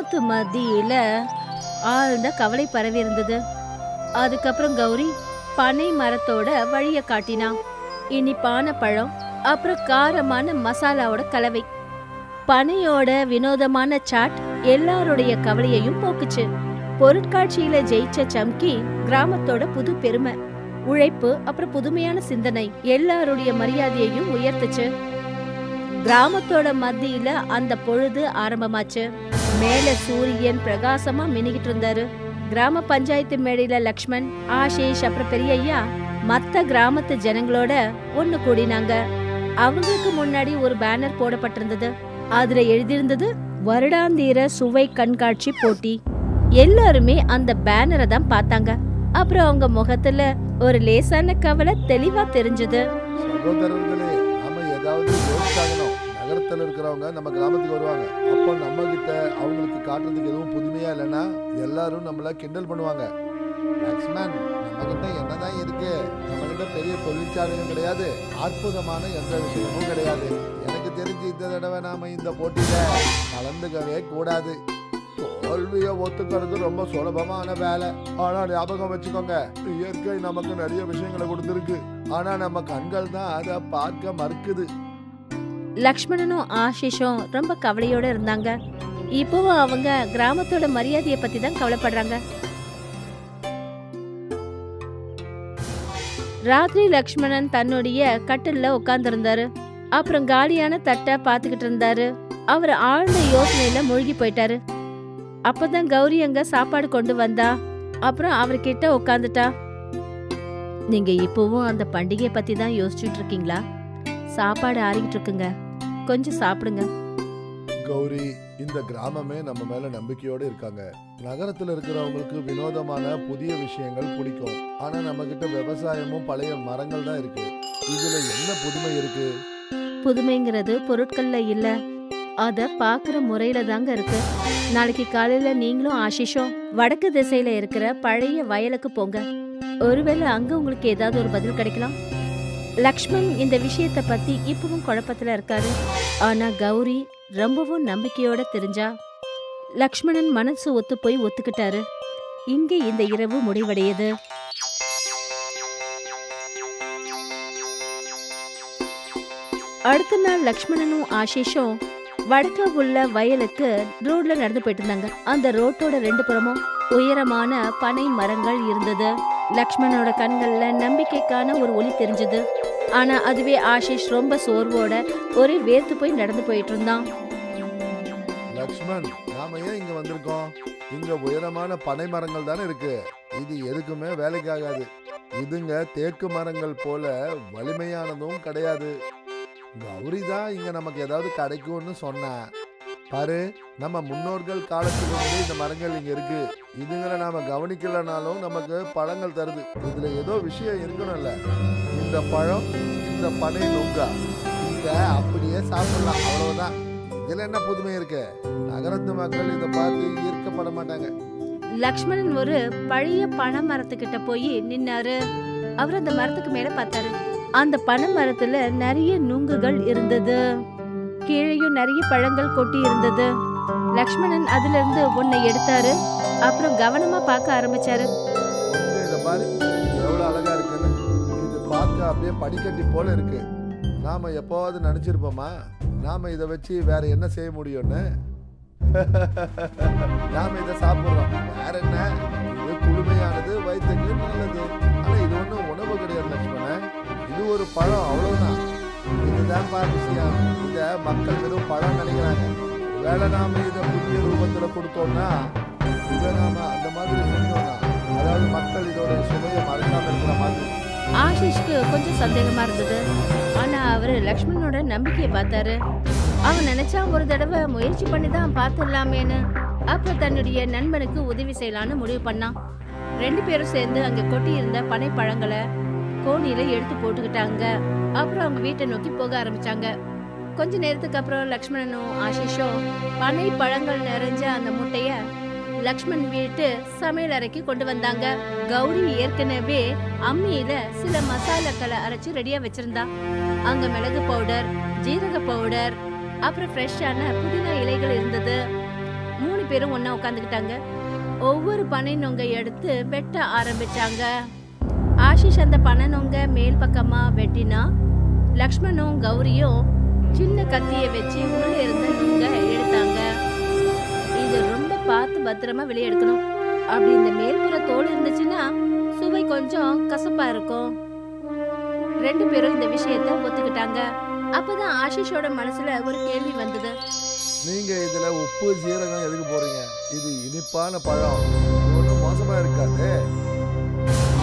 கிராமத்து மத்தியில ஆழ்ந்த கவலை பரவி இருந்தது. அதுக்கப்புறம் கௌரி பனை மரத்தோட வழிய காட்டினான். இனிப்பான பழம், அப்புறம் காரமான மசாலாவோட கலவை. பனையோட வினோதமான சாட் எல்லாருடைய கவலையையும் போக்குச்சு. பொருட்காட்சியில ஜெயிச்ச சம்கி கிராமத்தோட புது பெருமை, உழைப்பு, அப்புறம் புதுமையான சிந்தனை எல்லாருடைய மரியாதையையும் உயர்த்துச்சு. கிராமத்தோட மத்தியில அந்த பொழுது ஆரம்பமாச்சு. மேல சூரியன் பிரகாசமா மின்னிக்கிட்டு இருந்தாரு. கிராம பஞ்சாயத்து மேடையில லக்ஷ்மண், ஆஷிஷ், அப்புறம் பெரியய்யா மத்த கிராமத்து ஜனங்களோட ஒண்ணு கூடினாங்க. அவங்களுக்கு முன்னாடி ஒரு பேனர் போடப்பட்டிருந்தது. அதுல எழுதியிருந்தது, வருடாந்திர சுவை கண்காட்சி போட்டி. எல்லாருமே அந்த பேனரை தான் பார்த்தாங்க. அப்புறம் அவங்க முகத்துல ஒரு லேசான கவலை தெளிவா தெரிஞ்சது. சகோதரர்களே, நாம ஏதாவது யோசிச்சாகணும். நகரத்துல இருக்கிறவங்க நம்ம கிராமத்துக்கு வருவாங்க. அப்போ நம்ம கிட்ட அவங்களுக்கு காட்டுறதுக்கு எதுவும் புதுமையா இல்லைன்னா எல்லாரும் நம்மள கிண்டல் பண்ணுவாங்க. லக்ஷ்மண், நம்ம கிட்ட என்னதான் இருக்கு? நம்ம கிட்ட பெரிய தொழிற்சாலையும் கிடையாது, அற்புதமான எந்த விஷயமும் கிடையாது. எனக்கு தெரிஞ்சு இந்த தடவை நாம இந்த போட்டியில கலந்துக்கவே கூடாது. தோல்வியை ஒத்துக்கிறது ரொம்ப சுலபமான வேலை. ஆனா ஞாபகம் வச்சுக்கோங்க, இயற்கை நமக்கு நிறைய விஷயங்களை கொடுத்துருக்கு. ஆனா நம்ம கண்கள் தான் அதை பார்க்க மறுக்குது. லக்ஷ்மணனும் ஆஷிஷும் ரொம்ப கவலையோட இருந்தாங்க. இப்போவும் அவங்க கிராமத்தோட மரியாதையை பத்தி தான் கவலைப்படுறாங்க. ராத்திரி லக்ஷ்மணன் தன்னுடைய கட்டில்ல உட்கார்ந்து இருந்தாரு. அப்புறம் காலியான தட்டை பாத்துக்கிட்டு இருந்தாரு. அவர் ஆழ்ந்த யோசனையில மூழ்கி போயிட்டாரு. அப்பதான் கௌரி அங்க சாப்பாடு கொண்டு வந்தா. அப்புறம் அவர்கிட்ட உட்காந்துட்டா. நீங்க இப்பவும் அந்த பண்டிகை பத்தி தான் யோசிச்சுட்டு இருக்கீங்களா? சாப்பாடு ஆறிக்கிட்டு இருக்குங்க, கொஞ்சம் சாப்பிடுங்க. கௌரி, இந்த கிராமமே நம்ம மேல நம்பிக்கையோட இருக்காங்க. நகரத்துல இருக்கிறவங்களுக்கு வினோதமான புதிய விஷயங்கள் பிடிக்கும். ஆனா நம்ம கிட்ட விவசாயமும் பழைய மரங்கள் தான் இருக்கு. இதுல என்ன புதுமை இருக்கு? புதுமைங்கிறது பொருட்கள்ல இல்ல, அத பாக்குற முறையில தாங்க இருக்கு. நாளைக்கு காலையில நீங்களும் ஆஷிஷும் வடக்கு திசையில இருக்கிற பழைய வயலுக்கு போங்க. ஒருவேளை அங்க உங்களுக்கு ஏதாவது ஒரு பதில் கிடைக்கலாம். லக்ஷ்மண் இந்த விஷயத்த பத்தி இப்பவும் குழப்பத்துல இருக்காரு. ஆனா கௌரி ரொம்பவும் நம்பிக்கையோட தெரிஞ்சா. லக்ஷ்மணன் மனசு ஒத்து போய் ஒத்துக்கிட்டாரு. இங்கே இந்த இரவு முடிவடையுது. அடுத்த நாள் லக்ஷ்மணனும் ஆஷிஷும் வடக்க உள்ள வயலுக்கு ரோட்ல நடந்து போயிட்டு இருந்தாங்க. அந்த ரோட்டோட ரெண்டு புறமும் உயரமான பனை மரங்கள் இருந்தது. லக்ஷ்மணனோட கண்கள்ல நம்பிக்கைக்கான ஒரு ஒளி தெரிஞ்சது. ஆனா அதுவே ஆஷிஷ் ரொம்ப சோர்வோட ஒரே வேர்த்து போய் நடந்து போயிட்டு இருந்தான். லக்ஷ்மண், நாம ஏன் இங்க வந்திருக்கோம்? இங்க உயரமான பனை மரங்கள் தானே இருக்கு. இது எதுக்குமே வேலைக்கு ஆகாது. இதுங்க தேக்கு மரங்கள் போல வலிமையானதும் கிடையாது. கௌரி தான் இங்க நமக்கு ஏதாவது கிடைக்கும்னு சொன்னா. பாரு, நம்ம முன்னோர்கள் காலத்திலிருந்து இந்த மரங்கள் இங்க இருக்கு. இதுங்களை நாம கவனிக்கலனாலும் நமக்கு பழங்கள் தருது. இதுல ஏதோ விஷயம் இருக்கணும்ல. இந்த பழம், இந்த பனை நுங்கா, இத அப்படியே சாப்பிடலாம், அவ்வளவுதான். இதுல என்ன புதுமை இருக்கு? நகரத்து மக்கள் இதை பார்த்து ஈர்க்கப்பட மாட்டாங்க. லக்ஷ்மணன் ஒரு பழைய பனை மரத்துக்கிட்ட போய் நின்னாரு. அவர் அந்த மரத்துக்கு மேல பார்த்தாரு. அந்த பனை மரத்துல நிறைய நுங்குகள் இருந்தது. கீழேயும் நிறைய பழங்கள் கொட்டி இருந்தது. லக்ஷ்மணன் அதுல இருந்து ஒன்னை எடுத்தாரு. அப்புறம் கவனமா பார்க்க ஆரம்பிச்சாரு. இத பாரு, எவ்வளவு அழகா இருக்குன்னு. இது பார்க்க அப்படியே படிக்கட்டி போல இருக்கு. நாம எப்போவாவது நினைச்சிருப்போமா நாம இதை வச்சு வேற என்ன செய்ய முடியும்னு? நாம இதை சாப்பிடுறோம், வேற என்ன? இது குளுமையானது, வயிற்றுக்கு நல்லது. ஆனா இது ஒண்ணும் உணவு கிடையாது லட்சுமணன். இது ஒரு பழம், அவ்வளவுதான். இதுதான் விஷயம். இத மக்கள் வெறும் பழம் நினைக்கிறாங்க. வேலை நாம இதை புதிய ரூபத்துல கொடுத்தோம்னா, இதை நாம அந்த மாதிரி செஞ்சோம்னா, அதாவது மக்கள் இதோட சுவையை மறக்காம இருக்கிற மாதிரி. ஆஷிஷ்க்கு கொஞ்சம் சந்தேகமா இருந்தது. ஆனா அவரு லக்ஷ்மணனோட நம்பிக்கையை பார்த்தாரு. அவன் நினைச்சா ஒரு தடவை முயற்சி பண்ணி தான் பார்த்துடலாமேன்னு. அப்ப தன்னுடைய நண்பனுக்கு உதவி செய்யலான்னு முடிவு பண்ணான். ரெண்டு பேரும் சேர்ந்து அங்க கொட்டி இருந்த பனை பழங்களை கோணியில எடுத்து போட்டுக்கிட்டாங்க. அப்புறம் அவங்க வீட்டை நோக்கி போக ஆரம்பிச்சாங்க. கொஞ்ச நேரத்துக்கு அப்புறம் லக்ஷ்மணனும் ஆஷிஷும் பனை பழங்கள் நிறைஞ்ச அந்த முட்டைய லக்ஷ்மண் வீட்டு சமையல் அறைக்கு கொண்டு வந்தாங்க. கௌரி ஏற்கனவே அம்மியில சில மசாலாக்களை அரைச்சு ரெடியா வச்சிருந்தா. அங்க மிளகு பவுடர், ஜீரக பவுடர், அப்புறம் ஃப்ரெஷ்ஷான புதினா இலைகள் இருந்தது. 3 பேரும் ஒண்ணா உட்காந்துக்கிட்டாங்க. ஒவ்வொரு பனை நொங்கை எடுத்து வெட்ட ஆரம்பிச்சாங்க. ஆஷிஷ் அந்த பனை நொங்க மேல் பக்கமா வெட்டினா, லக்ஷ்மணும் கௌரியும் சின்ன கத்தியை வச்சு உள்ள இருந்த நுங்க எடுத்தாங்க. இது ரொம்ப பார்த்து பத்திரமா வெளியே எடுக்கணும். அப்படி இந்த மேல்புற தோல் இருந்துச்சுன்னா சுவை கொஞ்சம் கசப்பா இருக்கும். 2 பேரும் இந்த விஷயத்த ஒத்துக்கிட்டாங்க. அப்பதான் ஆஷிஷோட மனசுல ஒரு கேள்வி வந்தது. நீங்க இதுல உப்பு சீரகம் எதுக்கு போறீங்க? இது இனிப்பான பழம், இது ஒன்றும் மோசமா இருக்காது.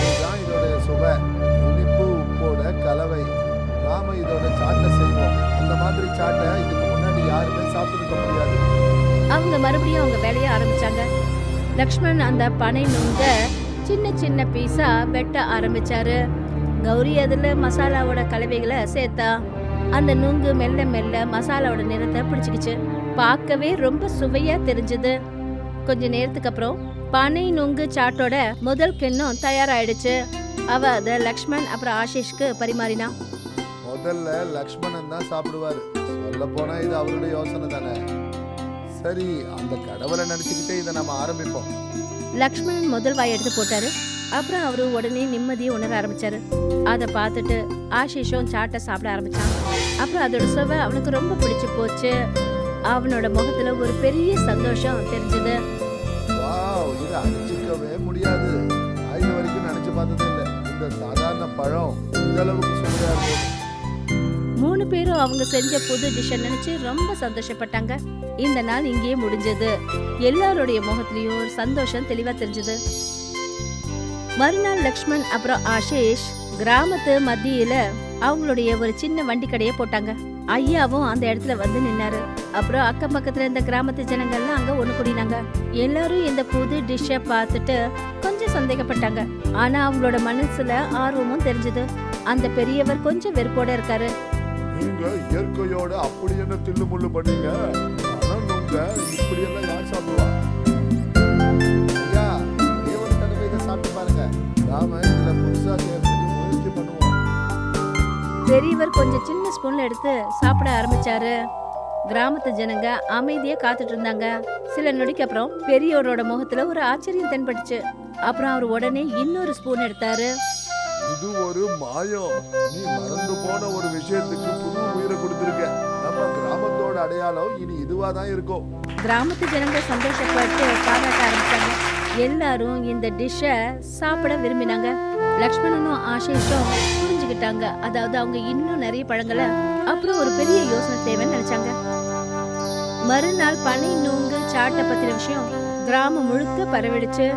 இதுதான் இதோட சுவை, இனிப்பு உப்போட கலவை. நாம இதோட சாட்டை செய்வோம். அந்த மாதிரி சாட்டை இதுக்கு முன்னாடி யாருமே சாப்பிட்டுருக்க முடியாது. அவங்க மறுபடியும் அவங்க வேலையை ஆரம்பிச்சாங்க. லக்ஷ்மண் அந்த பனை நுங்க சின்ன சின்ன பீஸா வெட்ட ஆரம்பிச்சாரு. கௌரி அதுல மசாலாவோட கலவைகளை சேர்த்தா. அந்த நுங்கு மெல்ல மெல்ல மசாலாவோட நிறத்தை பிடிச்சிக்கிச்சு. பார்க்கவே ரொம்ப சுவையா தெரிஞ்சது. கொஞ்ச நேரத்துக்கு அப்புறம் பனை நுங்கு சாட்டோட முதல் கிண்ணம் தயாராயிடுச்சு. அவ அத லக்ஷ்மண் அப்புறம் ஆஷிஷ்க்கு பரிமாறினா. முதல்ல லக்ஷ்மணன் தான் சாப்பிடுவாரு. சொல்ல போனா இது அவருடைய யோசனை தானே. சரி, அந்த கடவுளை நினைச்சுக்கிட்டே இதை நம்ம ஆரம்பிப்போம். லக்ஷ்மணன் முதல் வாய் எடுத்து போட்டாரு. அப்புறம் அவரு உடனே நிம்மதியை உணர ஆரம்பிச்சாரு. அதை பார்த்துட்டு ஆஷிஷும் சாட்டை சாப்பிட ஆரம்பிச்சான். அப்புறம் அதோட சுவை அவனுக்கு ரொம்ப பிடிச்சு போச்சு. அவனோட முகத்துல ஒரு பெரிய சந்தோஷம் தெரிஞ்சது. வாவ், இது அடிச்சுக்கவே முடியாது. நான் இது வரைக்கும் நினைச்சு பார்த்தது இல்லை. இந்த சாதாரண பழம் இந்த அளவுக்கு சுவையா இருக்கும். 3 பேரும் அவங்க செஞ்ச புது டிஷ்ஷை நினைச்சு ரொம்ப சந்தோஷப்பட்டாங்க. இந்த நாள் இங்கேயே முடிஞ்சது. எல்லாருடைய முகத்திலயும் ஒரு சந்தோஷம் தெளிவா தெரிஞ்சது. மறுநாள் லக்ஷ்மண் அப்புறம் ஆஷிஷ் கிராமத்து மத்தியில அவங்களுடைய ஒரு சின்ன வண்டி கடையை போட்டாங்க. ஐயாவும் அந்த இடத்துல வந்து நின்னாரு. அப்புறம் அக்கம் பக்கத்துல இந்த கிராமத்து ஜனங்கள்லாம் அங்க ஒண்ணு கூடினாங்க. எல்லாரும் இந்த புது டிஷ்ஷை பார்த்துட்டு கொஞ்சம் சந்தேகப்பட்டாங்க. ஆனா அவங்களோட மனசுல ஆர்வமும் தெரிஞ்சது. அந்த பெரியவர் கொஞ்சம் வெறுப்போட இருக்காரு. நீங்க இயற்கையோட அப்படி என்ன தில்லு முள்ளு பண்ணீங்க? ஆனா உங்க இப்படி எல்லாம் யார் சாப்பிடுவா? ஐயா, நீ ஒரு தடவை இதை சாப்பிட்டு பாருங்க. நாம இதுல புதுசா சேர்த்துக்கு முயற்சி பண்ணுவோம். பெரியவர் கொஞ்சம் சின்ன ஸ்பூன்ல எடுத்து சாப்பிட ஆரம்பிச்சாரு. கிராமத்து ஜனங்க அமைதியா காத்துட்டு இருந்தாங்க. சில நொடிக்கு அப்புறம் பெரியவரோட முகத்துல ஒரு ஆச்சரியம் தென்பட்டுச்சு. அப்புறம் அவர் உடனே இன்னொரு ஸ்பூன் எடுத்தாரு. இது ஒரு மாயம். நீ மறந்து போன ஒரு விஷயத்துக்கு புது உயிரை கொடுத்திருக்க. நம்ம கிராமத்தோட அடையாளம் இனி இதுவா தான் இருக்கும். கிராமத்து ஜனங்க சந்தோஷப்பட்டு பாராட்ட ஆரம்பிச்சாங்க. எல்லாரும் இந்த டிஷ்ஷை சாப்பிட விரும்பினாங்க. லக்ஷ்மணனும் ஆஷிஷும் புரிஞ்சுக்கிட்டாங்க. அதாவது அவங்க இன்னும் நிறைய பழங்களை அப்புறம் ஒரு பெரிய யோசனை தேவைன்னு நினைச்சாங்க. மறுநாள் பனை நுங்கு சாட்டை பத்தின விஷயம் கிராமம் முழுக்க பரவிடுச்சு.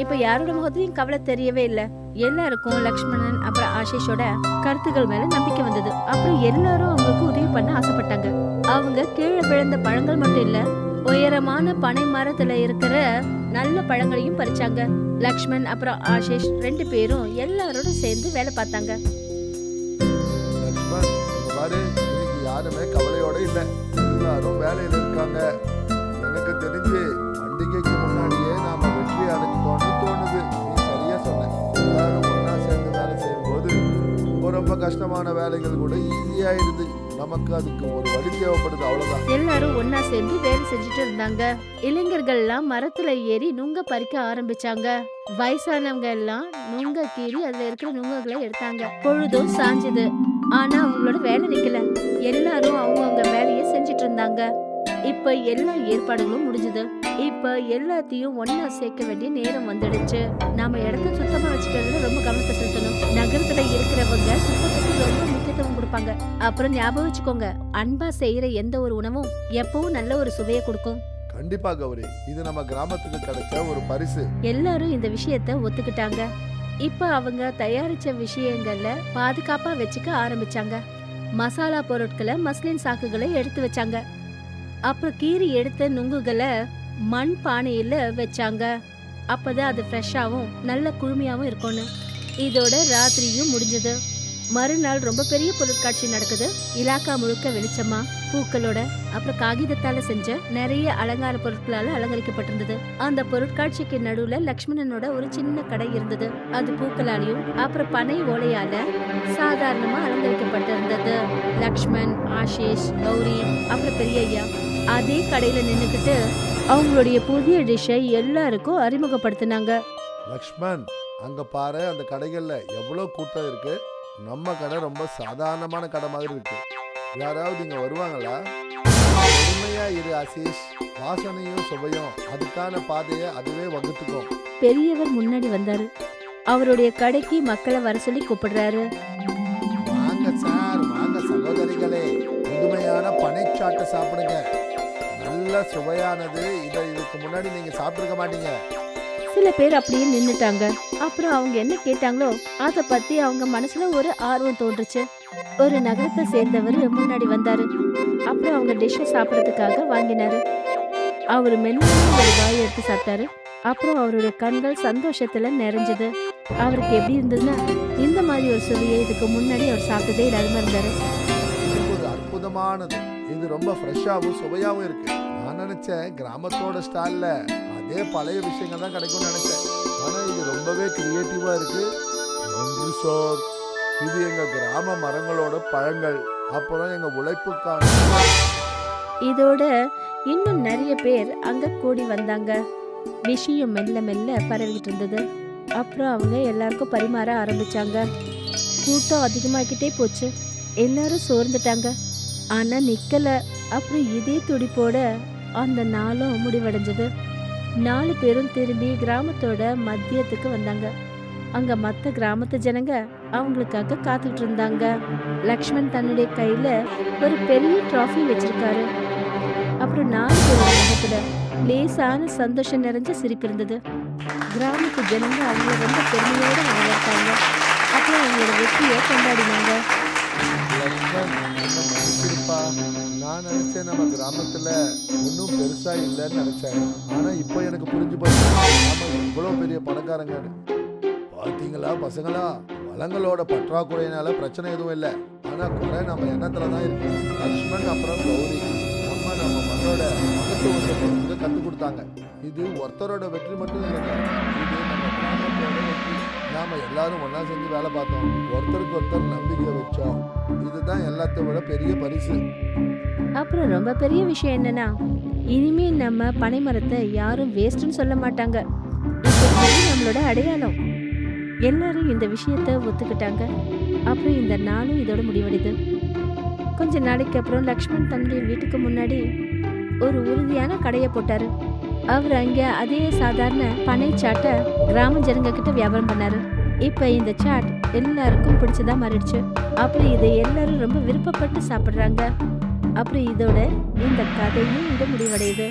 இப்ப யாரோட முகத்திலையும் கவலை தெரியவே இல்ல. எல்லாருக்கும் லக்ஷ்மணன் அப்புறம் ஆஷிஷோட கருத்துக்கள் மேல நம்பிக்கை வந்தது. அப்புறம் எல்லாரும் அவங்களுக்கு உதவி பண்ண ஆசைப்பட்டாங்க. அவங்க கீழே விழுந்த பழங்கள் மட்டும் இல்ல, உயரமான பனை மரத்துல இருக்கிற நல்ல பழங்களையும் பறிச்சாங்க. லக்ஷ்மண் அப்புறம் ஆஷிஷ் 2 பேரும் எல்லாரோட சேர்ந்து வேலை பார்த்தாங்க. லக்ஷ்மண், இங்க பாரு, இன்னைக்கு யாருமே கவலையோட இல்ல. எல்லாரும் வேலையில இருக்காங்க. எனக்கு தெரிஞ்சு பண்டிகைக்கு முன்னாடியே நாம வெற்றி அடைஞ்சிட்டோம்னு தோணுது. நீ சரியா சொன்ன. எல்லாரும் ஒண்ணா சேர்ந்து வேலை செய்யும் போது ரொம்ப கஷ்டமான வேலைகள் கூட ஈஸியாயிடுது. நமக்கு அதுக்கு ஒரு வழி தேவைப்படுது, அவ்வளவுதான். எல்லாரும் ஒன்னா சேர்ந்து வேலை செஞ்சுட்டு இருந்தாங்க. இளைஞர்கள் எல்லாம் மரத்துல ஏறி நுங்க பறிக்க ஆரம்பிச்சாங்க. வயசானவங்க எல்லாம் நுங்க கீறி அதுல இருக்கிற நுங்ககளை எடுத்தாங்க. பொழுதும் சாஞ்சது. ஆனா அவங்களோட வேலை நிக்கல. எல்லாரும் அவங்க வேலையை செஞ்சுட்டு இருந்தாங்க. இப்ப எல்லா ஏற்பாடுகளும் முடிஞ்சது. இப்ப எல்லாத்தையும் ஒன்னா சேர்க்க வேண்டிய நேரம் வந்துடுச்சு. நாம இடத்த சுத்தமா வச்சுக்கிறதுல ரொம்ப கவனத்தை செலுத்தணும். நகரத்துல இருக்கிறவங்க சுத்தத்துக்கு ரொம்ப முக்கியத்துவம் கொடுப்பாங்க. அப்புறம் ஞாபகம் வச்சுக்கோங்க, அன்பா செய்யற எந்த ஒரு உணவும் எப்பவும் நல்ல ஒரு சுவையை கொடுக்கும். கண்டிப்பா கௌரி, இது நம்ம கிராமத்துக்கு கிடைச்ச ஒரு பரிசு. எல்லாரும் இந்த விஷயத்த ஒத்துக்கிட்டாங்க. இப்ப அவங்க தயாரிச்ச விஷயங்கள்ல பாதுகாப்பா வச்சுக்க ஆரம்பிச்சாங்க. மசாலா பொருட்களை மஸ்லின் சாக்குகளை எடுத்து வச்சாங்க. அப்புறம் கீறி எடுத்த நுங்குகளை மண் பானையில வச்சாங்க. அப்பதான் அது ஃப்ரெஷ்ஷாவும் நல்ல குழுமையாவும் இருக்கும்னு. இதோட ராத்திரியும் முடிஞ்சது. மறுநாள் ரொம்ப பெரிய பொருட்காட்சி நடக்குது. இலாக்கா முழுக்க வெளிச்சமா பூக்களோட அப்புறம் காகிதத்தால செஞ்ச நிறைய அலங்கார பொருட்களால அலங்கரிக்கப்பட்டிருந்தது. அந்த பொருட்காட்சிக்கு நடுவுல லக்ஷ்மணனோட ஒரு சின்ன கடை இருந்தது. அது பூக்களாலையும் அப்புறம் பனை ஓலையால சாதாரணமா அலங்கரிக்கப்பட்டிருந்தது. லக்ஷ்மண், ஆஷிஷ், கௌரி அப்புறம் பெரியய்யா அதே கடையில நின்னுக்கிட்டு அவங்களுடைய புதிய டிஷ்ஷை எல்லாருக்கும் அறிமுகப்படுத்தினாங்க. லக்ஷ்மண், அங்க பாரு, அந்த கடைகள்ல எவ்வளவு கூட்டம் இருக்கு. நம்ம கடை ரொம்ப சாதாரணமான கடை மாதிரி இருக்கு. யாராவது இங்க வருவாங்களா? பொறுமையா இரு ஆசீஷ். வாசனையும் சுவையும் அதுக்கான பாதையை அதுவே வகுத்துக்கும். பெரியவர் முன்னாடி வந்தாரு. அவருடைய கடைக்கு மக்களை வர சொல்லி கூப்பிடுறாரு. வாங்க சார், வாங்க சகோதரிகளே, புதுமையான பனைச்சாட்டை சாப்பிடுங்க. நல்ல சுவையானது. இதுக்கு முன்னாடி நீங்க சாப்பிட்டுருக்க மாட்டீங்க. சில பேர் அப்படியே நின்னுட்டாங்க. அப்புறம் அவங்க என்ன கேட்டாங்களோ அத பத்தி அவங்க மனசுல ஒரு ஆர்வம் தோன்றுச்சு. ஒரு நகரத்தை சேர்ந்தவர் முன்னாடி வந்தாரு. அப்புறம் அவங்க டிஷ்ஷை சாப்பிடறதுக்காக வாங்கினாரு. அவரு மென்னு ஒரு வாய் எடுத்து சாப்பிட்டாரு. அப்புறம் அவருடைய கண்கள் சந்தோஷத்துல நிறைஞ்சது. அவருக்கு எப்படி இருந்ததுன்னா, இந்த மாதிரி ஒரு சுவையை இதுக்கு முன்னாடி அவர் சாப்பிட்டதே இல்லாம இருந்தாரு. இது ஒரு அற்புதமானது. இது ரொம்ப ஃப்ரெஷ்ஷாவும் சுவையாவும் இருக்கு. நான் நினைச்சேன் கிராமத்தோட ஸ்டால்ல அதே பழைய விஷயங்கள் தான் கிடைக்கும்னு நினைச்சேன். ஆனா இது ரொம்பவே கிரியேட்டிவா இருக்கு. நன்றி சார். இது எங்க கிராம மரங்களோட பழங்கள், அப்புறம் எங்க உழைப்புக்கான. இதோட இன்னும் நிறைய பேர் அங்க கூடி வந்தாங்க. விஷயம் மெல்ல மெல்ல பரவிட்டு இருந்தது. அப்புறம் அவங்க எல்லாருக்கும் பரிமாற ஆரம்பிச்சாங்க. கூட்டம் அதிகமாகிட்டே போச்சு. எல்லாரும் சோர்ந்துட்டாங்க. ஆனா நிக்கல. அப்புறம் இதே துடிப்போட அந்த நாளும் முடிவடைஞ்சது. 4 பேரும் திரும்பி கிராமத்தோட மத்தியத்துக்கு வந்தாங்க. அங்க மத்த கிராமத்து ஜனங்க அவங்களுக்காக காத்துட்டு இருந்தாங்க. லக்ஷ்மண் தன்னுடைய கையில ஒரு பெரிய ட்ராஃபி வச்சிருக்காரு. அப்புறம் 4 பேரோட முகத்துல லேசான சந்தோஷம் நிறைஞ்ச சிரிப்பு இருந்தது. கிராமத்து ஜனங்க அவங்கள ரொம்ப பெருமையோட வரவேற்பாங்க. அப்புறம் அவங்களோட வெற்றியை கொண்டாடினாங்க. லக்ஷ்மண், என்னை மன்னிச்சிருப்பா. நான் நினைச்சேன் நம்ம கிராமத்துல ஒன்றும் பெருசா இல்லைன்னு நினைச்சேன். ஆனா இப்போ எனக்கு புரிஞ்சு போச்சு நாம இவ்வளவு பெரிய பணக்காரங்கன்னு. பார்த்தீங்களா பசங்களா, வளங்களோட பற்றாக்குறையினால பிரச்சனை எதுவும் இல்லை. ஆனா குறை நம்ம எண்ணத்துல தான் இருக்கு. லக்ஷ்மண் அப்புறம் கௌரி நம்ம மண்ணோட மகத்துவத்தை பொறுத்து கற்றுக் கொடுத்தாங்க. இது ஒருத்தரோட வெற்றி மட்டும் இல்லைங்க, இது நம்ம கிராமத்தோட வெற்றி. நாம எல்லாரும் ஒன்னா செஞ்சு வேலை பார்த்தோம், ஒருத்தருக்கு ஒருத்தர் நம்பிக்கை வச்சோம். இதுதான் எல்லாத்தையும் விட பெரிய பரிசு. அப்புறம் ரொம்ப பெரிய விஷயம் என்னன்னா, இனிமே நம்ம பனை மரத்தை யாரும் வேஸ்ட்னு சொல்ல மாட்டாங்க. இது நம்மளோட அடையாளம். எல்லாரும் இந்த விஷயத்த ஒத்துக்கிட்டாங்க. அப்புறம் இந்த நாளும் இதோட முடிவடைது. கொஞ்ச நாளைக்கு அப்புறம் லக்ஷ்மண் தன்னுடைய வீட்டுக்கு முன்னாடி ஒரு உறுதியான கடையை போட்டாரு. அவர் அங்க அதே சாதாரண பனை சாட்டை கிராம ஜனங்க கிட்ட வியாபாரம் பண்ணாரு. இப்ப இந்த சாட் எல்லாருக்கும் பிடிச்சதா மாறிடுச்சு. அப்புறம் இதை எல்லாரும் ரொம்ப விருப்பப்பட்டு சாப்பிடுறாங்க. அப்புறம் இதோட இந்த கதையும் இங்க முடிவடையுது.